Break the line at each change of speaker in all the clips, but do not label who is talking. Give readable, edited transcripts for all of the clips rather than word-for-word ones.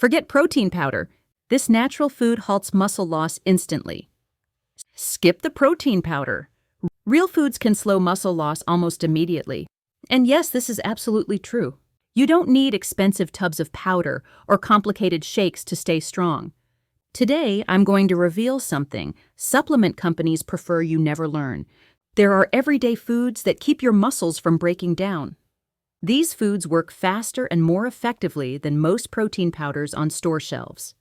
Forget protein powder. This natural food halts muscle loss instantly. Skip the protein powder. Real foods can slow muscle loss almost immediately. And yes, this is absolutely true. You don't need expensive tubs of powder or complicated shakes to stay strong. Today, I'm going to reveal something supplement companies prefer you never learn. There are everyday foods that keep your muscles from breaking down. These foods work faster and more effectively than most protein powders on store shelves.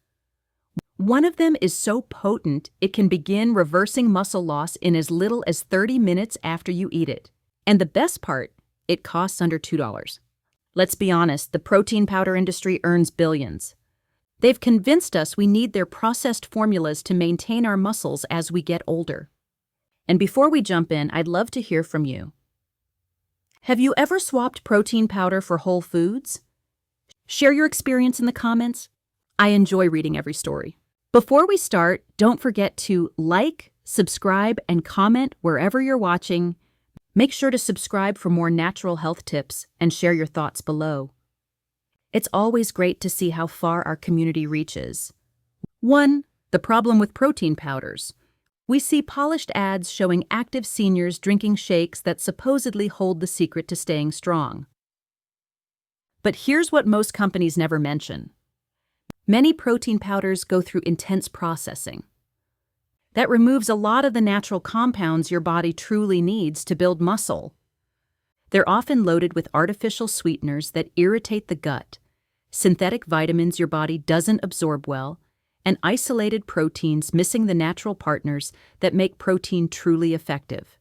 One of them is so potent it can begin reversing muscle loss in as little as 30 minutes after you eat it. And the best part, it costs under $2. Let's be honest, the protein powder industry earns billions. They've convinced us we need their processed formulas to maintain our muscles as we get older. And before we jump in, I'd love to hear from you. Have you ever swapped protein powder for whole foods? Share your experience in the comments. I enjoy reading every story. Before we start, don't forget to like, subscribe, and comment wherever you're watching. Make sure to subscribe for more natural health tips and share your thoughts below. It's always great to see how far our community reaches. 1. The problem with protein powders. We see polished ads showing active seniors drinking shakes that supposedly hold the secret to staying strong. But here's what most companies never mention. Many protein powders go through intense processing. That removes a lot of the natural compounds your body truly needs to build muscle. They're often loaded with artificial sweeteners that irritate the gut, synthetic vitamins your body doesn't absorb well, and isolated proteins missing the natural partners that make protein truly effective.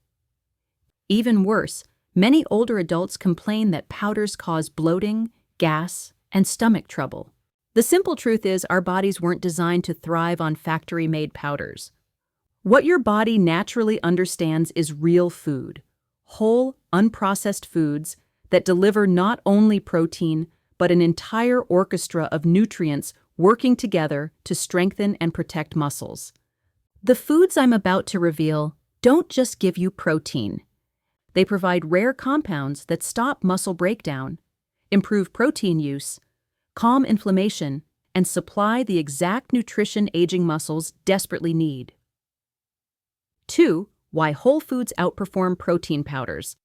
Even worse, many older adults complain that powders cause bloating, gas, and stomach trouble. The simple truth is our bodies weren't designed to thrive on factory-made powders. What your body naturally understands is real food, whole, unprocessed foods that deliver not only protein, but an entire orchestra of nutrients working together to strengthen and protect muscles. The foods I'm about to reveal don't just give you protein. They provide rare compounds that stop muscle breakdown, improve protein use, calm inflammation, and supply the exact nutrition aging muscles desperately need. 2. Why whole foods outperform protein powders.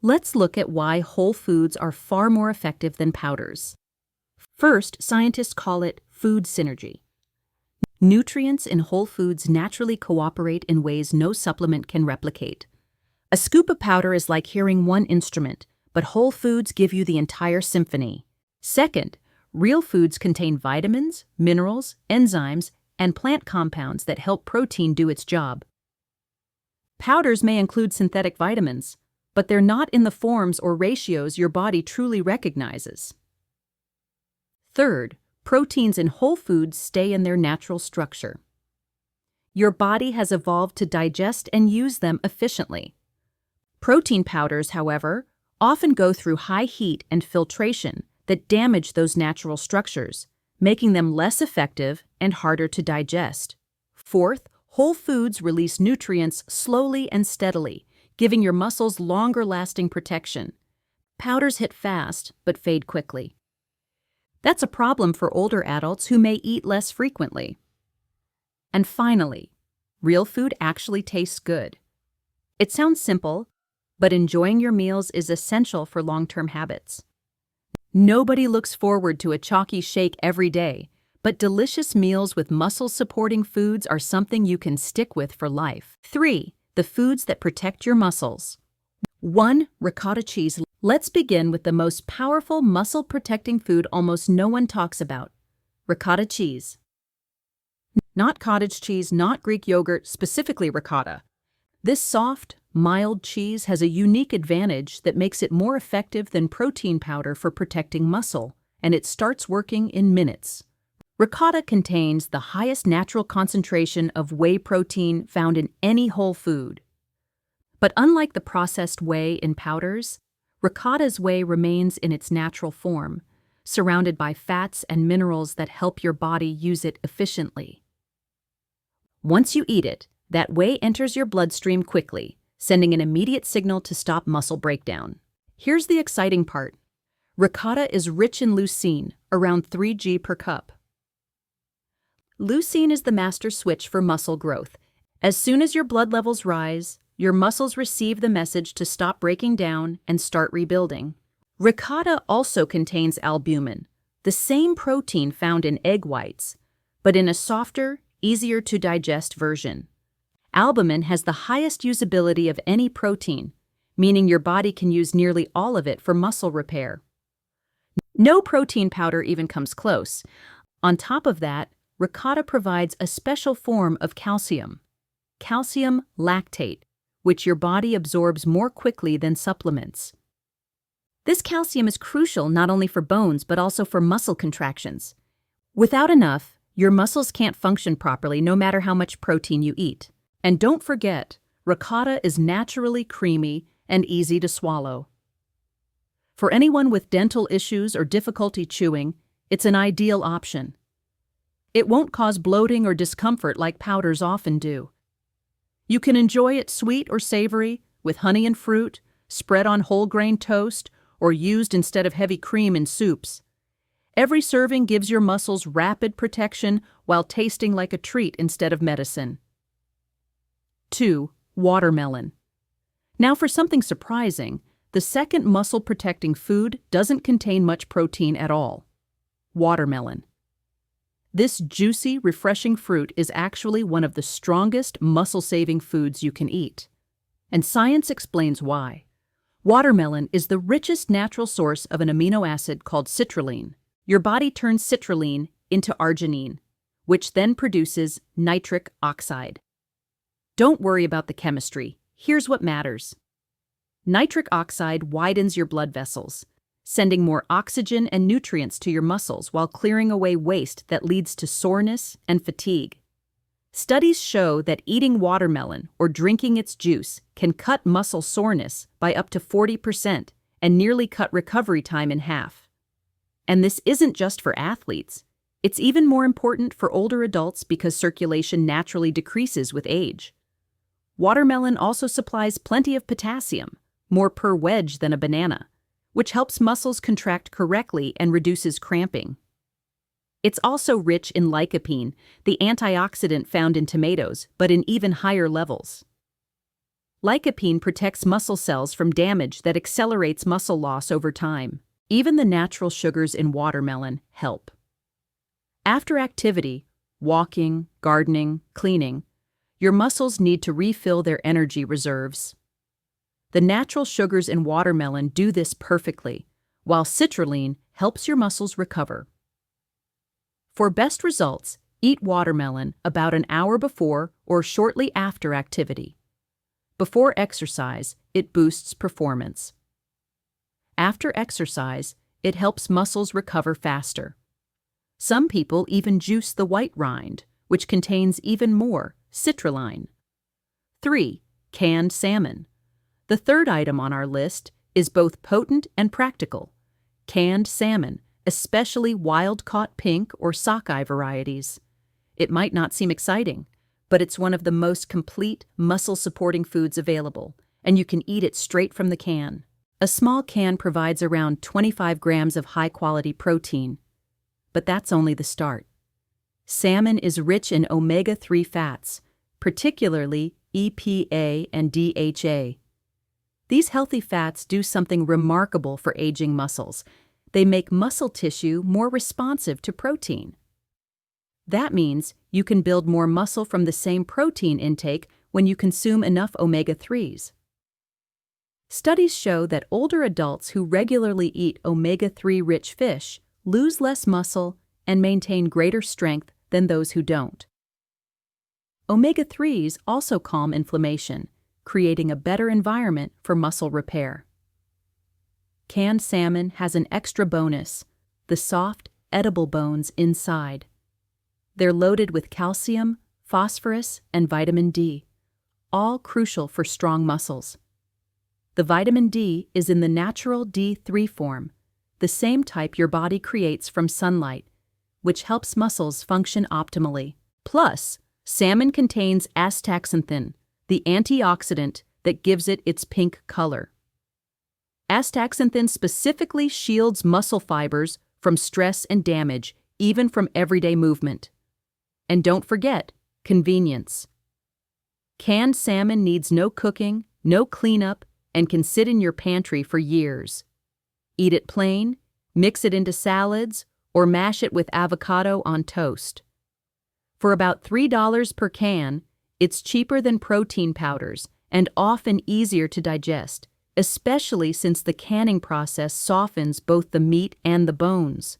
Let's look at why whole foods are far more effective than powders. First, scientists call it food synergy. Nutrients in whole foods naturally cooperate in ways no supplement can replicate. A scoop of powder is like hearing one instrument, but whole foods give you the entire symphony. Second, real foods contain vitamins, minerals, enzymes, and plant compounds that help protein do its job. Powders may include synthetic vitamins, but they're not in the forms or ratios your body truly recognizes. Third, proteins in whole foods stay in their natural structure. Your body has evolved to digest and use them efficiently. Protein powders, however, often go through high heat and filtration that damage those natural structures, making them less effective and harder to digest. Fourth, whole foods release nutrients slowly and steadily, giving your muscles longer-lasting protection. Powders hit fast, but fade quickly. That's a problem for older adults who may eat less frequently. And finally, real food actually tastes good. It sounds simple, but enjoying your meals is essential for long-term habits. Nobody looks forward to a chalky shake every day, but delicious meals with muscle-supporting foods are something you can stick with for life. 3. The foods that protect your muscles. 1. Ricotta cheese. Let's begin with the most powerful muscle-protecting food almost no one talks about, ricotta cheese. Not cottage cheese, not Greek yogurt, specifically ricotta. This soft, mild cheese has a unique advantage that makes it more effective than protein powder for protecting muscle, and it starts working in minutes. Ricotta contains the highest natural concentration of whey protein found in any whole food. But unlike the processed whey in powders, ricotta's whey remains in its natural form, surrounded by fats and minerals that help your body use it efficiently. Once you eat it, that whey enters your bloodstream quickly, sending an immediate signal to stop muscle breakdown. Here's the exciting part. Ricotta is rich in leucine, around 3 g per cup. Leucine is the master switch for muscle growth. As soon as your blood levels rise, your muscles receive the message to stop breaking down and start rebuilding. Ricotta also contains albumin, the same protein found in egg whites, but in a softer, easier to digest version. Albumin has the highest usability of any protein, meaning your body can use nearly all of it for muscle repair. No protein powder even comes close. On top of that, ricotta provides a special form of calcium lactate, which your body absorbs more quickly than supplements. This calcium is crucial not only for bones but also for muscle contractions. Without enough, your muscles can't function properly no matter how much protein you eat. And don't forget, ricotta is naturally creamy and easy to swallow. For anyone with dental issues or difficulty chewing, it's an ideal option. It won't cause bloating or discomfort like powders often do. You can enjoy it sweet or savory, with honey and fruit, spread on whole grain toast, or used instead of heavy cream in soups. Every serving gives your muscles rapid protection while tasting like a treat instead of medicine. 2. Watermelon. Now for something surprising, the second muscle-protecting food doesn't contain much protein at all. Watermelon. This juicy, refreshing fruit is actually one of the strongest muscle-saving foods you can eat. And science explains why. Watermelon is the richest natural source of an amino acid called citrulline. Your body turns citrulline into arginine, which then produces nitric oxide. Don't worry about the chemistry. Here's what matters. Nitric oxide widens your blood vessels, sending more oxygen and nutrients to your muscles while clearing away waste that leads to soreness and fatigue. Studies show that eating watermelon or drinking its juice can cut muscle soreness by up to 40% and nearly cut recovery time in half. And this isn't just for athletes. It's even more important for older adults because circulation naturally decreases with age. Watermelon also supplies plenty of potassium, more per wedge than a banana, which helps muscles contract correctly and reduces cramping. It's also rich in lycopene, the antioxidant found in tomatoes, but in even higher levels. Lycopene protects muscle cells from damage that accelerates muscle loss over time. Even the natural sugars in watermelon help. After activity, walking, gardening, cleaning, your muscles need to refill their energy reserves. The natural sugars in watermelon do this perfectly, while citrulline helps your muscles recover. For best results, eat watermelon about an hour before or shortly after activity. Before exercise, it boosts performance. After exercise, it helps muscles recover faster. Some people even juice the white rind, which contains even more citrulline. 3. Canned salmon. The third item on our list is both potent and practical. Canned salmon, especially wild-caught pink or sockeye varieties. It might not seem exciting, but it's one of the most complete muscle-supporting foods available, and you can eat it straight from the can. A small can provides around 25 grams of high-quality protein, but that's only the start. Salmon is rich in omega-3 fats, particularly EPA and DHA. These healthy fats do something remarkable for aging muscles. They make muscle tissue more responsive to protein. That means you can build more muscle from the same protein intake when you consume enough omega-3s. Studies show that older adults who regularly eat omega-3-rich fish lose less muscle and maintain greater strength than those who don't. Omega-3s also calm inflammation, creating a better environment for muscle repair. Canned salmon has an extra bonus, the soft, edible bones inside. They're loaded with calcium, phosphorus, and vitamin D, all crucial for strong muscles. The vitamin D is in the natural D3 form, the same type your body creates from sunlight, which helps muscles function optimally. Plus, salmon contains astaxanthin, the antioxidant that gives it its pink color. Astaxanthin specifically shields muscle fibers from stress and damage, even from everyday movement. And don't forget, convenience. Canned salmon needs no cooking, no cleanup, and can sit in your pantry for years. Eat it plain, mix it into salads, or mash it with avocado on toast. For about $3 per can, it's cheaper than protein powders and often easier to digest, especially since the canning process softens both the meat and the bones.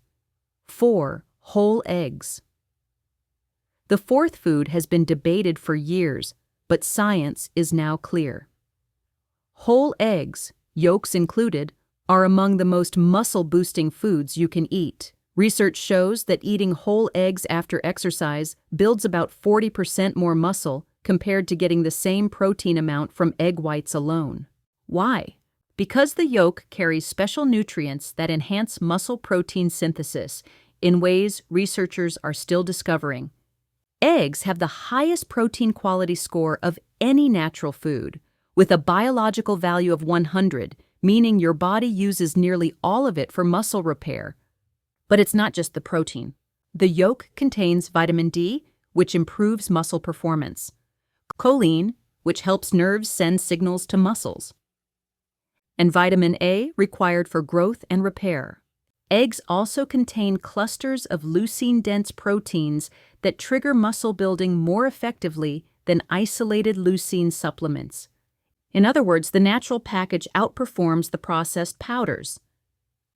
4. Whole eggs. The fourth food has been debated for years, but science is now clear. Whole eggs, yolks included, are among the most muscle-boosting foods you can eat. Research shows that eating whole eggs after exercise builds about 40% more muscle compared to getting the same protein amount from egg whites alone. Why? Because the yolk carries special nutrients that enhance muscle protein synthesis in ways researchers are still discovering. Eggs have the highest protein quality score of any natural food, with a biological value of 100, meaning your body uses nearly all of it for muscle repair. But it's not just the protein. The yolk contains vitamin D, which improves muscle performance, choline, which helps nerves send signals to muscles, and vitamin A, required for growth and repair. Eggs also contain clusters of leucine-dense proteins that trigger muscle building more effectively than isolated leucine supplements. In other words, the natural package outperforms the processed powders.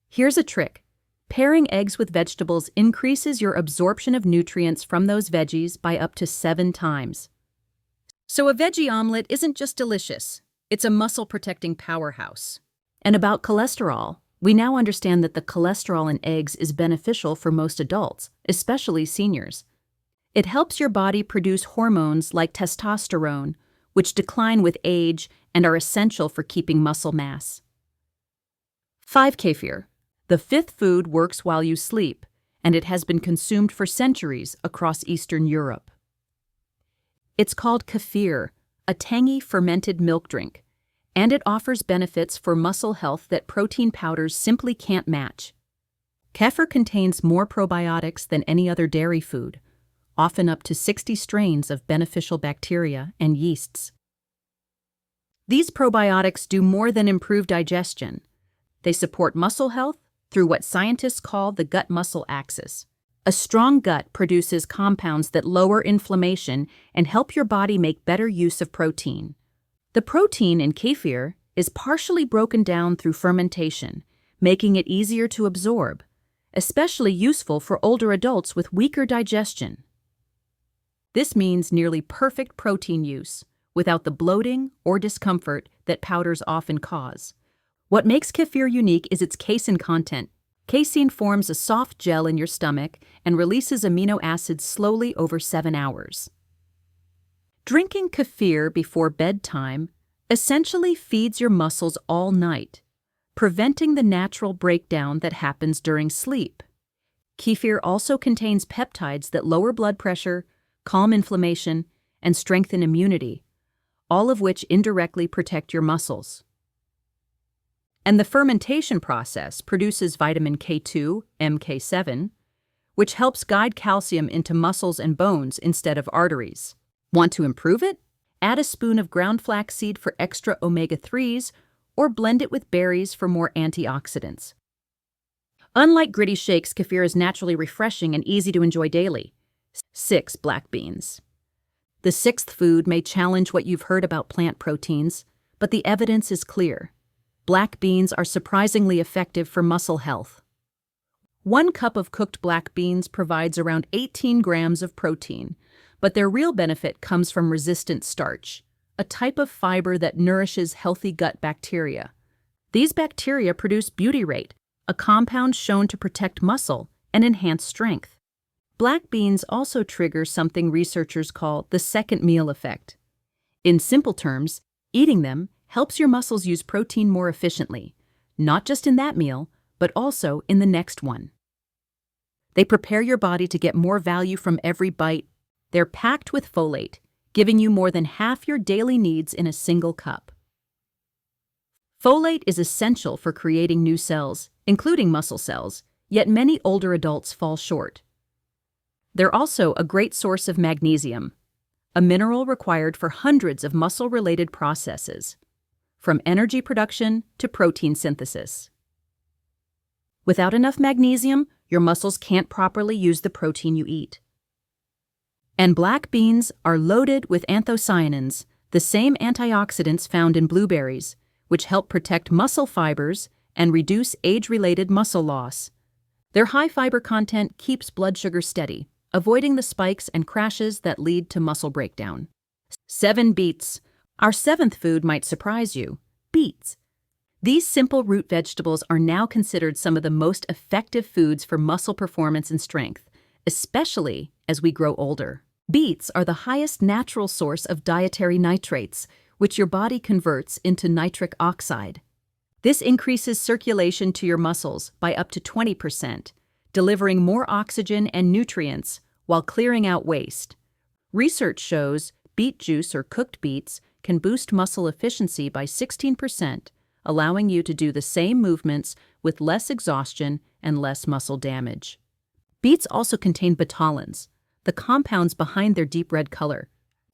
Here's a trick. Pairing eggs with vegetables increases your absorption of nutrients from those veggies by up to 7 times. So a veggie omelet isn't just delicious, it's a muscle-protecting powerhouse. And about cholesterol, we now understand that the cholesterol in eggs is beneficial for most adults, especially seniors. It helps your body produce hormones like testosterone, which decline with age and are essential for keeping muscle mass. 5. Kefir. The fifth food works while you sleep, and it has been consumed for centuries across Eastern Europe. It's called kefir, a tangy fermented milk drink, and it offers benefits for muscle health that protein powders simply can't match. Kefir contains more probiotics than any other dairy food, often up to 60 strains of beneficial bacteria and yeasts. These probiotics do more than improve digestion. They support muscle health through what scientists call the gut-muscle axis. A strong gut produces compounds that lower inflammation and help your body make better use of protein. The protein in kefir is partially broken down through fermentation, making it easier to absorb, especially useful for older adults with weaker digestion. This means nearly perfect protein use, without the bloating or discomfort that powders often cause. What makes kefir unique is its casein content. Casein forms a soft gel in your stomach and releases amino acids slowly over 7 hours. Drinking kefir before bedtime essentially feeds your muscles all night, preventing the natural breakdown that happens during sleep. Kefir also contains peptides that lower blood pressure, calm inflammation, and strengthen immunity, all of which indirectly protect your muscles. And the fermentation process produces vitamin K2, MK7, which helps guide calcium into muscles and bones instead of arteries. Want to improve it? Add a spoon of ground flaxseed for extra omega-3s, or blend it with berries for more antioxidants. Unlike gritty shakes, kefir is naturally refreshing and easy to enjoy daily. 6. Black beans. The sixth food may challenge what you've heard about plant proteins, but the evidence is clear. Black beans are surprisingly effective for muscle health. 1 cup of cooked black beans provides around 18 grams of protein, but their real benefit comes from resistant starch, a type of fiber that nourishes healthy gut bacteria. These bacteria produce butyrate, a compound shown to protect muscle and enhance strength. Black beans also trigger something researchers call the second meal effect. In simple terms, eating them helps your muscles use protein more efficiently, not just in that meal, but also in the next one. They prepare your body to get more value from every bite. They're packed with folate, giving you more than half your daily needs in a single cup. Folate is essential for creating new cells, including muscle cells, yet many older adults fall short. They're also a great source of magnesium, a mineral required for hundreds of muscle-related processes, from energy production to protein synthesis. Without enough magnesium, your muscles can't properly use the protein you eat. And black beans are loaded with anthocyanins, the same antioxidants found in blueberries, which help protect muscle fibers and reduce age-related muscle loss. Their high fiber content keeps blood sugar steady, avoiding the spikes and crashes that lead to muscle breakdown. 7 beets. Our 7th food might surprise you: beets. These simple root vegetables are now considered some of the most effective foods for muscle performance and strength, especially as we grow older. Beets are the highest natural source of dietary nitrates, which your body converts into nitric oxide. This increases circulation to your muscles by up to 20%, delivering more oxygen and nutrients while clearing out waste. Research shows beet juice or cooked beets can boost muscle efficiency by 16%, allowing you to do the same movements with less exhaustion and less muscle damage. Beets also contain betalains, the compounds behind their deep red color.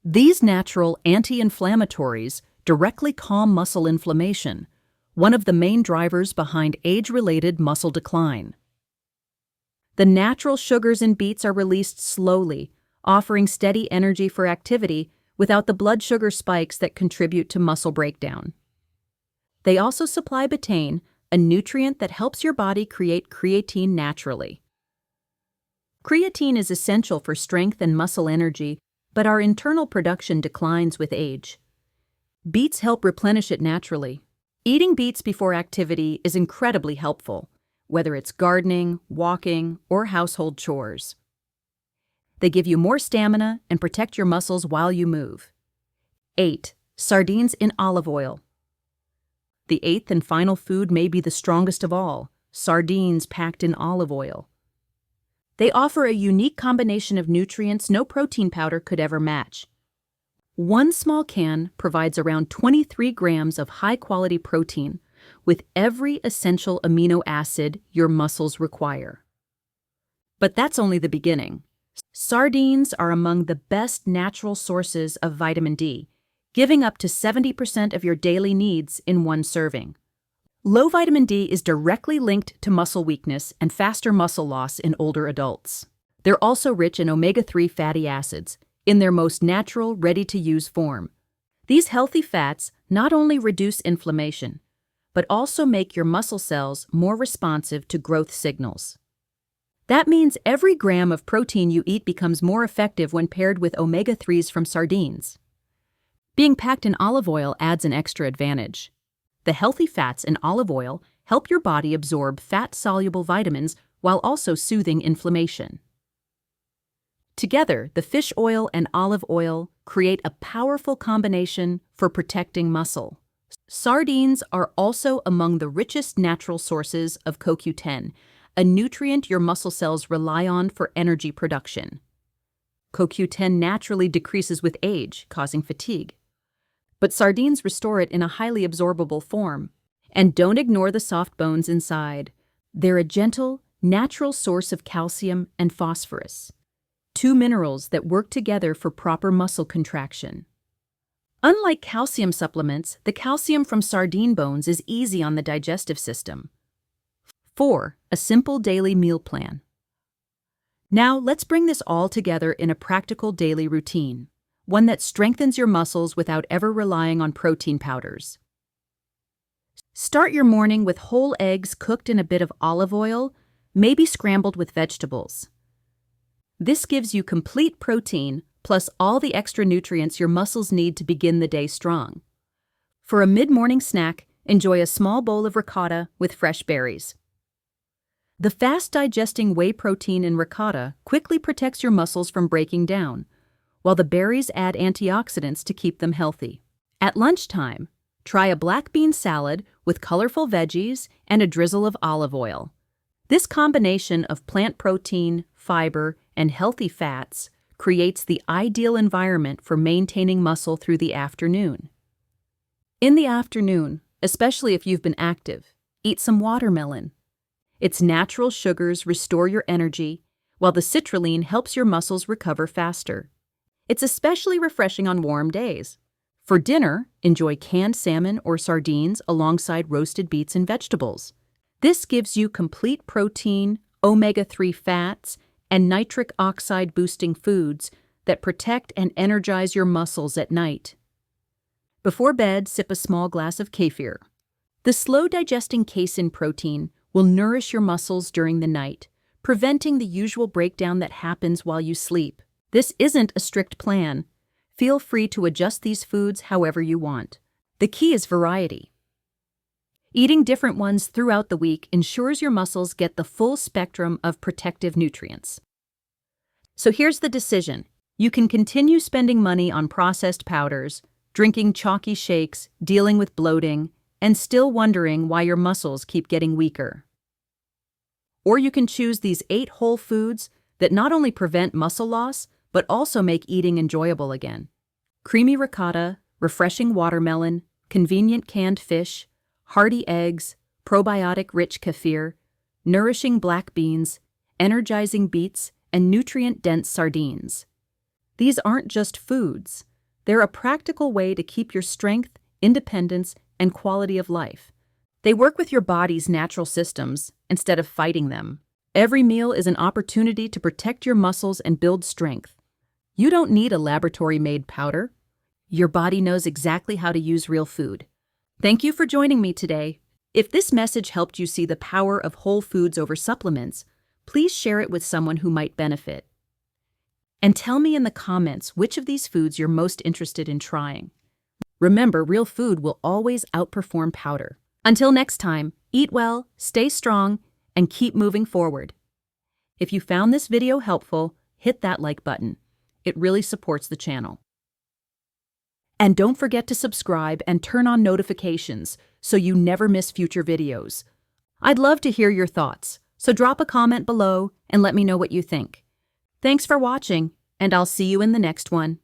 These natural anti-inflammatories directly calm muscle inflammation, one of the main drivers behind age-related muscle decline. The natural sugars in beets are released slowly, offering steady energy for activity without the blood sugar spikes that contribute to muscle breakdown. They also supply betaine, a nutrient that helps your body create creatine naturally. Creatine is essential for strength and muscle energy, but our internal production declines with age. Beets help replenish it naturally. Eating beets before activity is incredibly helpful, whether it's gardening, walking, or household chores. They give you more stamina and protect your muscles while you move. 8. Sardines in olive oil. The 8th and final food may be the strongest of all: sardines packed in olive oil. They offer a unique combination of nutrients no protein powder could ever match. One small can provides around 23 grams of high-quality protein, with every essential amino acid your muscles require. But that's only the beginning. Sardines are among the best natural sources of vitamin D, giving up to 70% of your daily needs in one serving. Low vitamin D is directly linked to muscle weakness and faster muscle loss in older adults. They're also rich in omega-3 fatty acids, in their most natural, ready-to-use form. These healthy fats not only reduce inflammation, but also make your muscle cells more responsive to growth signals. That means every gram of protein you eat becomes more effective when paired with omega-3s from sardines. Being packed in olive oil adds an extra advantage. The healthy fats in olive oil help your body absorb fat-soluble vitamins while also soothing inflammation. Together, the fish oil and olive oil create a powerful combination for protecting muscle. Sardines are also among the richest natural sources of CoQ10, a nutrient your muscle cells rely on for energy production. CoQ10 naturally decreases with age, causing fatigue. But sardines restore it in a highly absorbable form. And don't ignore the soft bones inside. They're a gentle, natural source of calcium and phosphorus, 2 minerals that work together for proper muscle contraction. Unlike calcium supplements, the calcium from sardine bones is easy on the digestive system. 4. A simple daily meal plan. Now, let's bring this all together in a practical daily routine, one that strengthens your muscles without ever relying on protein powders. Start your morning with whole eggs cooked in a bit of olive oil, maybe scrambled with vegetables. This gives you complete protein plus all the extra nutrients your muscles need to begin the day strong. For a mid-morning snack, enjoy a small bowl of ricotta with fresh berries. The fast-digesting whey protein in ricotta quickly protects your muscles from breaking down, while the berries add antioxidants to keep them healthy. At lunchtime, try a black bean salad with colorful veggies and a drizzle of olive oil. This combination of plant protein, fiber, and healthy fats creates the ideal environment for maintaining muscle through the afternoon. In the afternoon, especially if you've been active, eat some watermelon. Its natural sugars restore your energy, while the citrulline helps your muscles recover faster. It's especially refreshing on warm days. For dinner, enjoy canned salmon or sardines alongside roasted beets and vegetables. This gives you complete protein, omega-3 fats, and nitric oxide-boosting foods that protect and energize your muscles at night. Before bed, sip a small glass of kefir. The slow-digesting casein protein will nourish your muscles during the night, preventing the usual breakdown that happens while you sleep. This isn't a strict plan. Feel free to adjust these foods however you want. The key is variety. Eating different ones throughout the week ensures your muscles get the full spectrum of protective nutrients. So here's the decision. You can continue spending money on processed powders, drinking chalky shakes, dealing with bloating, and still wondering why your muscles keep getting weaker. Or you can choose these 8 whole foods that not only prevent muscle loss, but also make eating enjoyable again. Creamy ricotta, refreshing watermelon, convenient canned fish, hearty eggs, probiotic-rich kefir, nourishing black beans, energizing beets, and nutrient-dense sardines. These aren't just foods. They're a practical way to keep your strength, independence, and quality of life. They work with your body's natural systems instead of fighting them. Every meal is an opportunity to protect your muscles and build strength. You don't need a laboratory-made powder. Your body knows exactly how to use real food. Thank you for joining me today. If this message helped you see the power of whole foods over supplements, please share it with someone who might benefit. And tell me in the comments which of these foods you're most interested in trying. Remember, real food will always outperform powder. Until next time, eat well, stay strong, and keep moving forward. If you found this video helpful, hit that like button. It really supports the channel. And don't forget to subscribe and turn on notifications so you never miss future videos. I'd love to hear your thoughts, so drop a comment below and let me know what you think. Thanks for watching, and I'll see you in the next one.